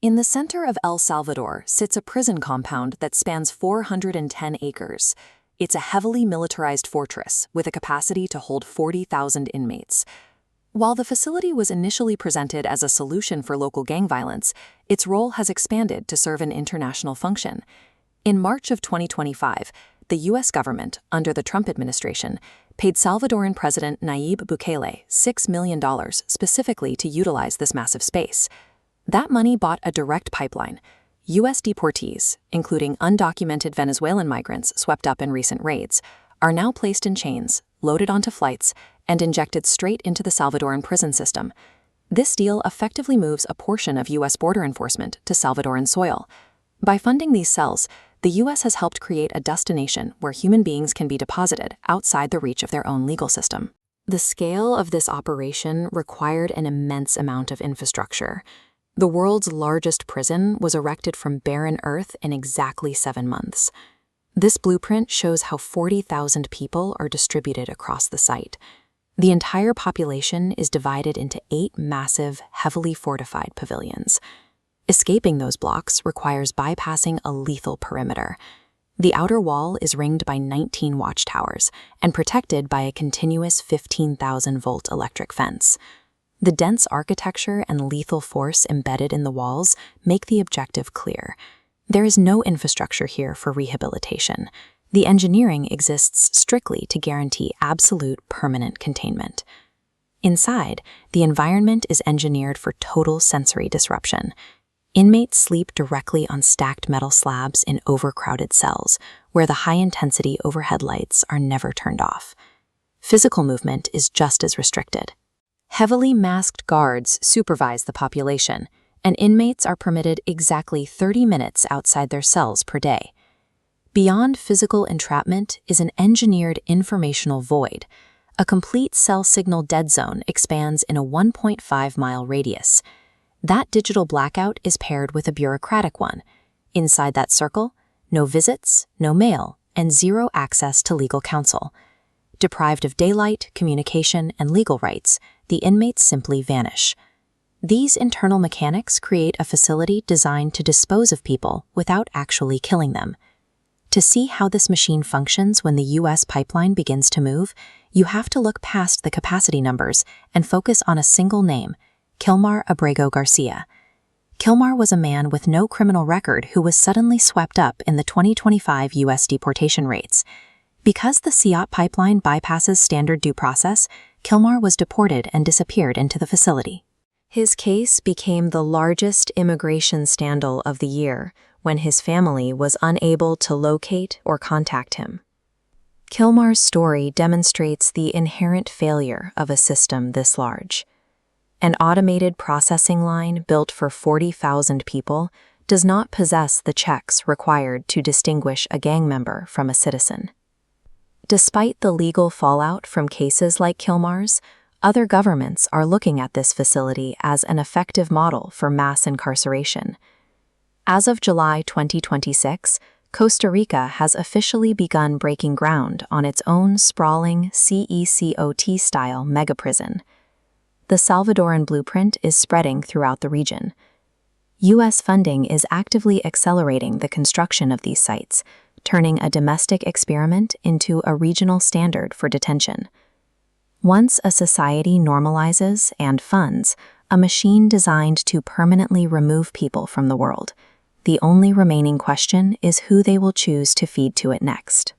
In the center of El Salvador sits a prison compound that spans 410 acres. It's a heavily militarized fortress with a capacity to hold 40,000 inmates. While the facility was initially presented as a solution for local gang violence, its role has expanded to serve an international function. In March of 2025, the U.S. government, under the Trump administration, paid Salvadoran President Nayib Bukele $6 million specifically to utilize this massive space. That money bought a direct pipeline. U.S. deportees, including undocumented Venezuelan migrants swept up in recent raids, are now placed in chains, loaded onto flights, and injected straight into the Salvadoran prison system. This deal effectively moves a portion of U.S. border enforcement to Salvadoran soil. By funding these cells, the U.S. has helped create a destination where human beings can be deposited outside the reach of their own legal system. The scale of this operation required an immense amount of infrastructure. The world's largest prison was erected from barren earth in exactly 7 months. This blueprint shows how 40,000 people are distributed across the site. The entire population is divided into 8 massive, heavily fortified pavilions. Escaping those blocks requires bypassing a lethal perimeter. The outer wall is ringed by 19 watchtowers and protected by a continuous 15,000-volt electric fence. The dense architecture and lethal force embedded in the walls make the objective clear. There is no infrastructure here for rehabilitation. The engineering exists strictly to guarantee absolute permanent containment. Inside, the environment is engineered for total sensory disruption. Inmates sleep directly on stacked metal slabs in overcrowded cells, where the high-intensity overhead lights are never turned off. Physical movement is just as restricted. Heavily masked guards supervise the population, and inmates are permitted exactly 30 minutes outside their cells per day. Beyond physical entrapment is an engineered informational void. A complete cell signal dead zone expands in a 1.5-mile radius. That digital blackout is paired with a bureaucratic one. Inside that circle, no visits, no mail, and zero access to legal counsel. Deprived of daylight, communication, and legal rights, the inmates simply vanish. These internal mechanics create a facility designed to dispose of people without actually killing them. To see how this machine functions when the U.S. pipeline begins to move, you have to look past the capacity numbers and focus on a single name, Kilmar Abrego Garcia. Kilmar was a man with no criminal record who was suddenly swept up in the 2025 U.S. deportation rates. Because the CECOT pipeline bypasses standard due process, Kilmar was deported and disappeared into the facility. His case became the largest immigration scandal of the year when his family was unable to locate or contact him. Kilmar's story demonstrates the inherent failure of a system this large. An automated processing line built for 40,000 people does not possess the checks required to distinguish a gang member from a citizen. Despite the legal fallout from cases like Kilmar's, other governments are looking at this facility as an effective model for mass incarceration. As of July 2026, Costa Rica has officially begun breaking ground on its own sprawling CECOT-style megaprison. The Salvadoran blueprint is spreading throughout the region. U.S. funding is actively accelerating the construction of these sites, turning a domestic experiment into a regional standard for detention. Once a society normalizes and funds a machine designed to permanently remove people from the world, the only remaining question is who they will choose to feed to it next.